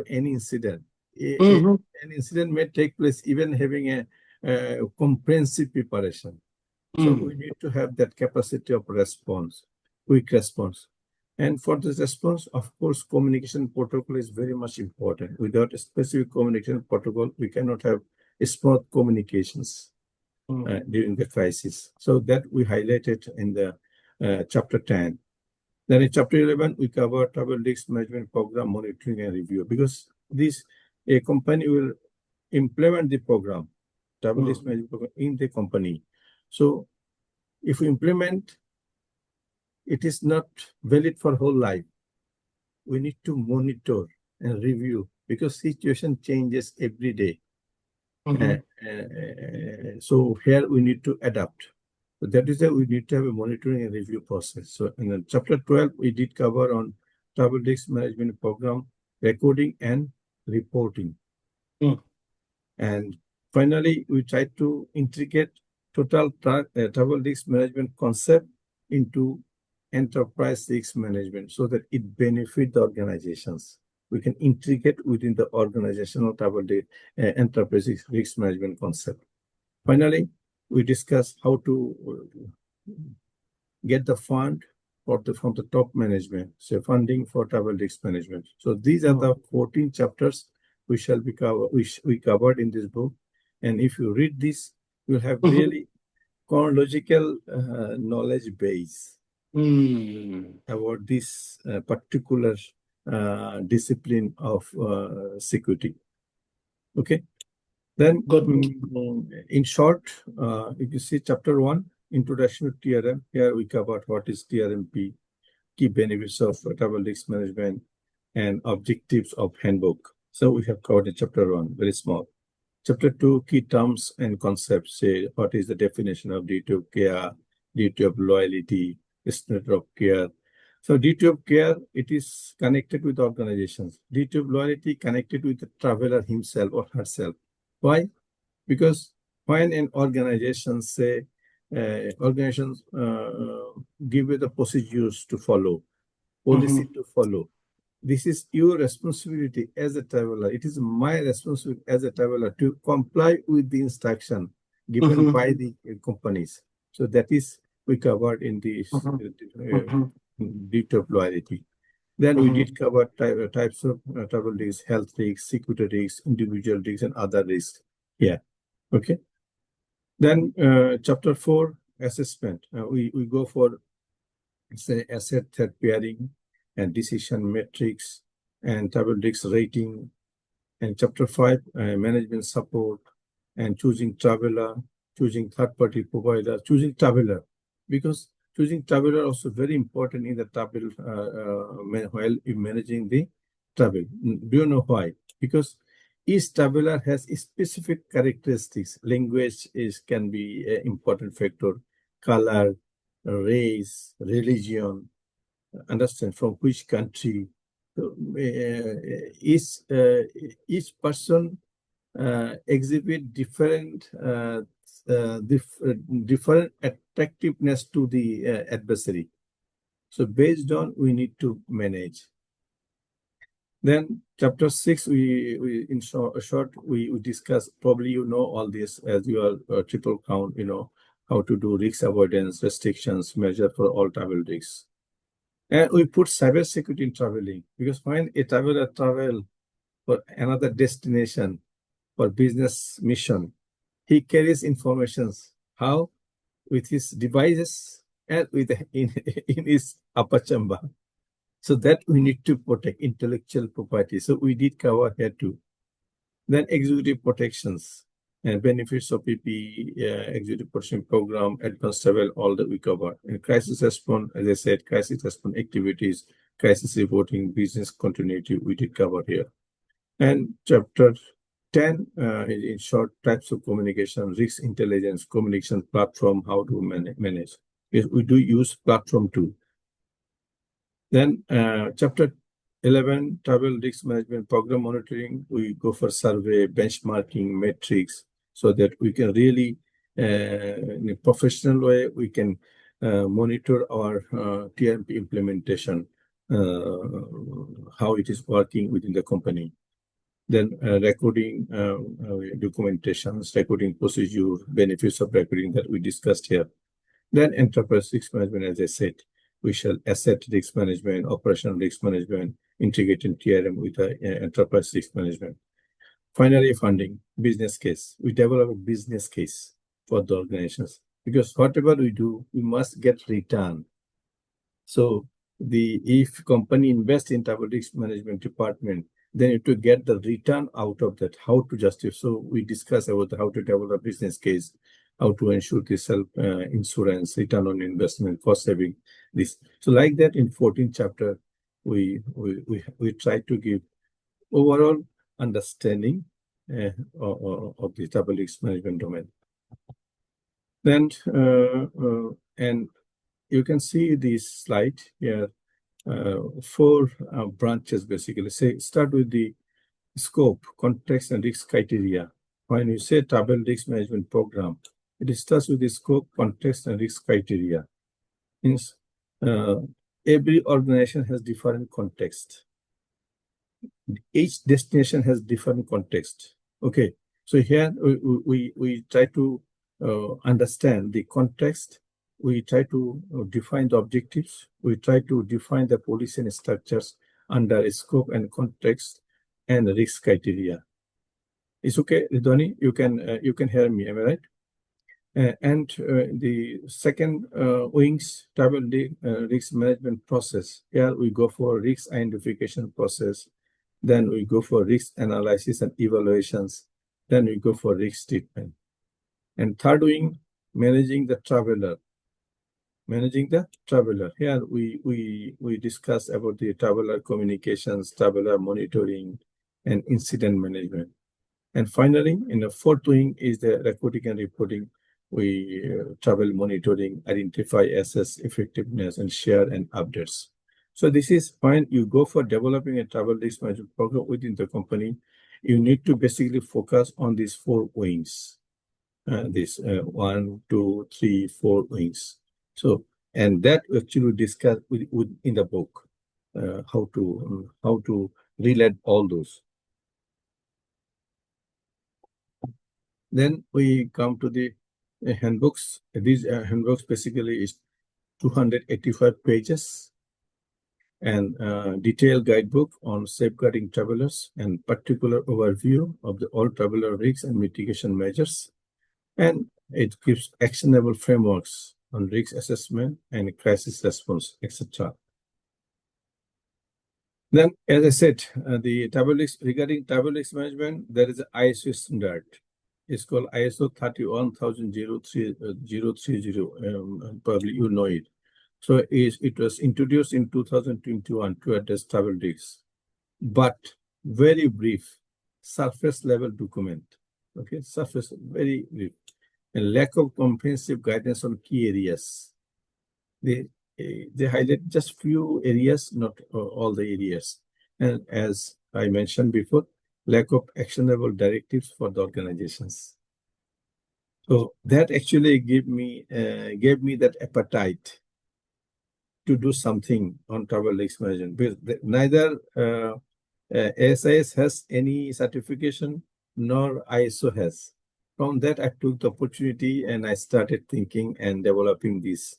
any incident. Mm-hmm. An incident may take place even having a comprehensive preparation. So we need to have that capacity of response, quick response. And for this response, of course, communication protocol is very much important. Without a specific communication protocol, we cannot have smooth communications during the crisis. So that we highlighted in the chapter 10. Then in chapter 11, we cover travel risk management program monitoring and review, because a company will implement the program, travel risk management program in the company. So if we implement, it is not valid for whole life. We need to monitor and review, because situation changes every day. So here we need to adapt. So that is why we need to have a monitoring and review process. So in chapter 12, we did cover on travel risk management program, recording and reporting. And finally, we tried to integrate total travel risk management concept into enterprise risk management so that it benefits the organizations. We can integrate within the organizational travel enterprise risk management concept. Finally, we discuss how to get the fund from the top management, so funding for travel risk management. So these are the 14 chapters we covered in this book. And if you read this, you'll have really chronological knowledge base about this particular discipline of security. Okay. Then, in short, if you see chapter 1, Introduction to TRM, here we covered what is TRMP, key benefits of travel risk management, and objectives of handbook. So we have covered in chapter 1, very small. Chapter 2, key terms and concepts, say what is the definition of duty of care, duty of loyalty, standard of care. So duty of care, it is connected with organizations. Duty of loyalty connected with the traveler himself or herself. Why? Because when an organization say, organizations give you the procedures to follow, policy to follow, this is your responsibility as a traveler. It is my responsibility as a traveler to comply with the instruction given by the companies. So that is we covered in the duty of loyalty. Then we did cover types of travel risks, health risks, security risks, individual risks, and other risks. Yeah. Okay. Then chapter 4, assessment. We go for, say, asset threat pairing and decision metrics and travel risk rating. And chapter 5, management support and choosing traveler, choosing third-party provider, choosing traveler, because choosing traveler also very important in the travel while managing the travel. Do you know why? Because each traveler has specific characteristics. Language can be an important factor. Color, race, religion, understand from which country. So, each person exhibit different different attractiveness to the adversary. So based on, we need to manage. Then chapter 6, we in short we discuss, probably you know all this as you are triple count, you know how to do risk avoidance, restrictions, measure for all travel risks. And we put cybersecurity in traveling, because when a traveler travel for another destination for business mission, he carries informations. How? With his devices and in his upper chamber. So that we need to protect intellectual property. So we did cover here too. Then executive protections and benefits of PP, executive protection program, advanced travel, all that we cover. And crisis response, as I said, crisis response activities, crisis reporting, business continuity, we did cover here. And chapter 10, in short, types of communication, risk intelligence, communication platform, how to manage. Yes, we do use platform too. Then chapter 11, travel risk management program monitoring, we go for survey, benchmarking, metrics, so that we can really, in a professional way, we can monitor our TRMP implementation, how it is working within the company. Then recording documentations, recording procedure, benefits of recording that we discussed here. Then enterprise risk management, as I said, we shall asset risk management, operational risk management, integrating TRM with enterprise risk management. Finally, funding, business case. We develop a business case for the organizations because whatever we do, we must get return. So if company invest in travel risk management department, then you to get the return out of that, how to justify. So we discuss about how to develop business case, how to ensure the self insurance, return on investment, cost saving, this. So like that in 14th chapter, we try to give overall understanding of the travel risk management domain. Then and you can see this slide here, 4 branches basically. Start with the scope, context, and risk criteria. When you say travel risk management program, it starts with the scope, context, and risk criteria. Means every organization has different context. Each destination has different context. Okay, so here we try to understand the context. We try to define the objectives. We try to define the policy and structures under scope and context and risk criteria. It's okay, Ridwani? You can hear me, am I right? And the second wings, travel risk management process. Here we go for risk identification process. Then we go for risk analysis and evaluations. Then we go for risk treatment. And third wing, managing the traveler. Managing the traveler. Here we discuss about the traveler communications, traveler monitoring, and incident management. And finally, in the fourth wing is the recording and reporting. We travel monitoring, identify, assess effectiveness, and share and updates. So this is when you go for developing a travel risk management program within the company. You need to basically focus on these 4 wings. This 1, 2, 3, 4 wings. So, and that actually we discuss in the book, how to relate all those. Then we come to the handbooks. These handbooks basically is 285 pages and detailed guidebook on safeguarding travelers and particular overview of the all traveler risks and mitigation measures. And it gives actionable frameworks on risk assessment and crisis response, etc. Then, as I said, regarding travel risk management, there is an ISO standard. It's called ISO 31030. Probably you know it. So it was introduced in 2021 to address travel risks, but very brief, surface level document. Okay, surface, very brief, and lack of comprehensive guidance on key areas. They highlight just few areas, not all the areas. And as I mentioned before, lack of actionable directives for the organizations. So that actually gave me that appetite to do something on travel risk management. Because neither SIS has any certification nor ISO has. From that, I took the opportunity and I started thinking and developing this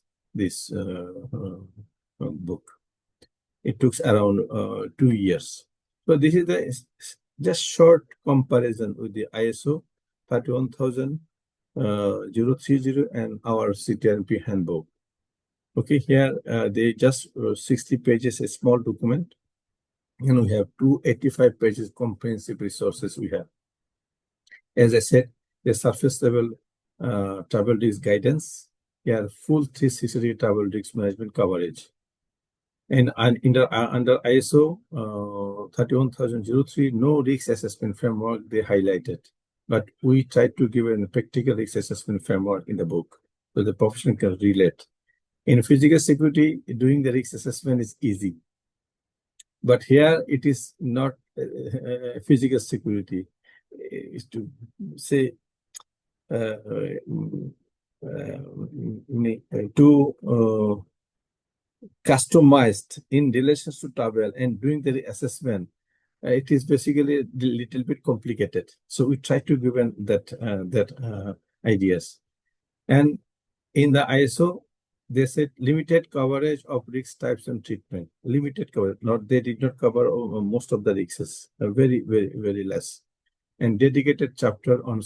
book. It took around 2 years. So this is the just short comparison with the ISO 31030 and our CTRMP handbook. Okay, here they just 60 pages, a small document, and we have 285 pages comprehensive resources we have. As I said, the surface level travel risk guidance, here full 360 travel risk management coverage. And under ISO 31003, no risk assessment framework they highlighted, but we tried to give a practical risk assessment framework in the book so the professional can relate. In physical security, doing the risk assessment is easy, but here it is not physical security. Is to say customized in relation to travel and doing the assessment. it is basically a little bit complicated. So we try to give that ideas. And in the ISO, they said limited coverage of risk types and treatment. Limited coverage. They did not cover most of the risks. Very, very, very less. And dedicated chapter on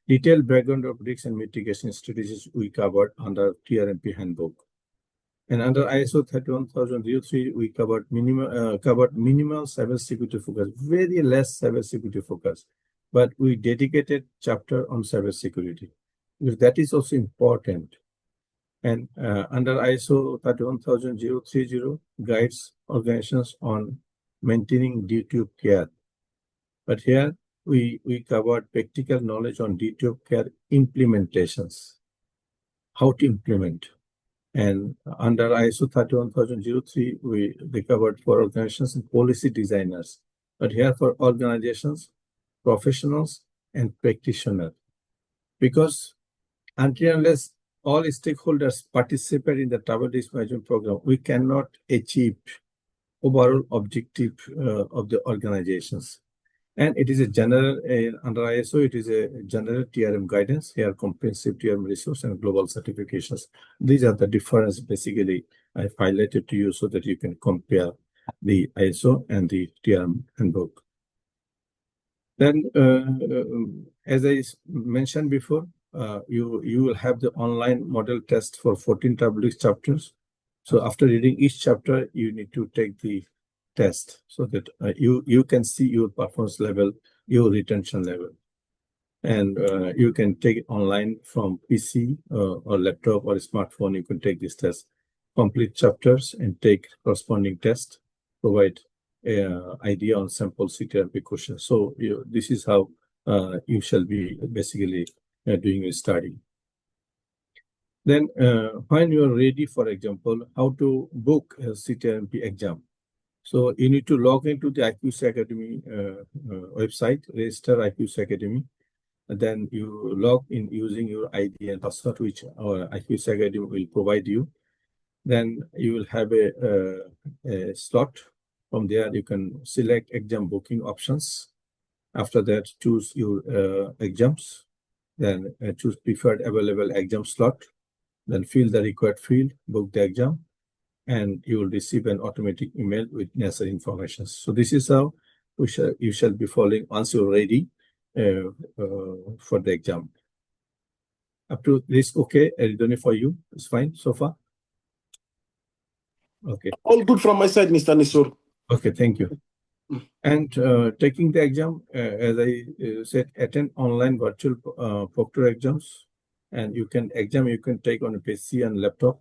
detailed background of risks and mitigation strategies we covered under TRMP handbook. And under ISO 31003, we covered minimal cybersecurity focus, very less cybersecurity focus, but we dedicated chapter on cybersecurity, because that is also important. And under ISO 31030 guides organizations on maintaining duty of care. But here we covered practical knowledge on duty of care implementations, how to implement. And under ISO 31003, they covered for organizations and policy designers. But here for organizations, professionals, and practitioners. Because until unless all stakeholders participate in the travel risk management program, we cannot achieve overall objective of the organizations. And it is a general, under ISO, it is a general TRM guidance. Here, comprehensive TRM resource and global certifications. These are the difference, basically, I've highlighted to you so that you can compare the ISO and the TRM handbook. Then, as I mentioned before, you will have the online model test for 14 travel risk chapters. So after reading each chapter, you need to take the test so that you can see your performance level, your retention level. And you can take it online from PC or laptop or smartphone. You can take this test, complete chapters and take corresponding test, provide an idea on sample CTRMP questions. So this is how you shall be basically doing a study. Then when you are ready, for example, how to book a CTRMP exam. So you need to log into the IQC Academy website, register IQC Academy. And then you log in using your ID and password, which our IQC Academy will provide you. Then you will have a slot. From there, you can select exam booking options. After that, choose your exams. Then choose preferred available exam slot. Then fill the required field, book the exam, and you will receive an automatic email with necessary information. So this is how you shall be following once you're ready for the exam. Up to this, okay, Eridoni, for you, it's fine so far? Okay. All good from my side, Mr. Nisur. Okay, thank you. And taking the exam, as I said, attend online virtual proctor exams, and you can take on a PC and laptop.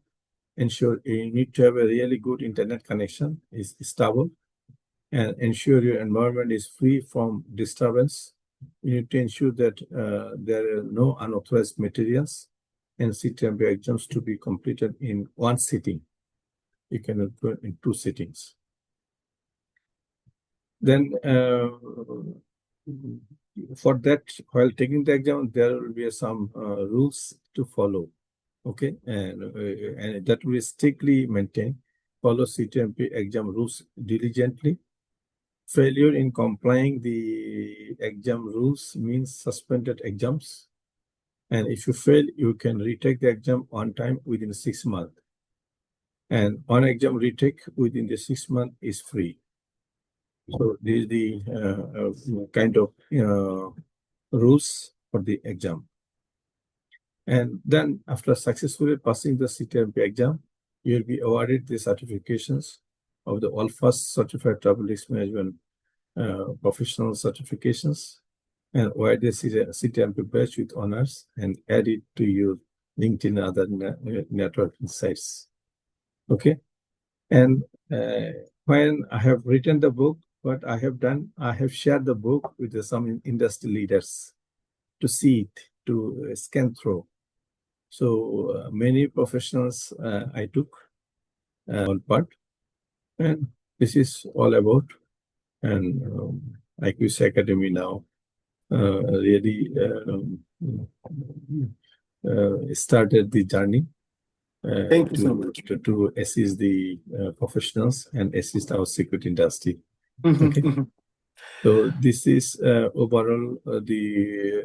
Ensure you need to have a really good internet connection, is stable, and ensure your environment is free from disturbance. You need to ensure that there are no unauthorized materials, and CTRMP exams to be completed in one sitting. You cannot do it in 2 sittings. Then for that, while taking the exam, there will be some rules to follow. Okay, and that will be strictly maintained. Follow CTRMP exam rules diligently. Failure in complying the exam rules means suspended exams. And if you fail, you can retake the exam on time within 6 months. And one exam retake within the 6 months is free. So this is the kind of rules for the exam. And then after successfully passing the CTRMP exam, you will be awarded the certifications of the all first certified travel risk management professional certifications, and award the CTRMP badge with honors and add it to your LinkedIn and other networking sites. Okay. And when I have written the book, what I have done, I have shared the book with some industry leaders to see it, to scan through. So many professionals I took on part, and this is all about. And IQC Academy now really started the journey to assist the professionals and assist our security industry. Mhm, Okay. mhm. So this is overall the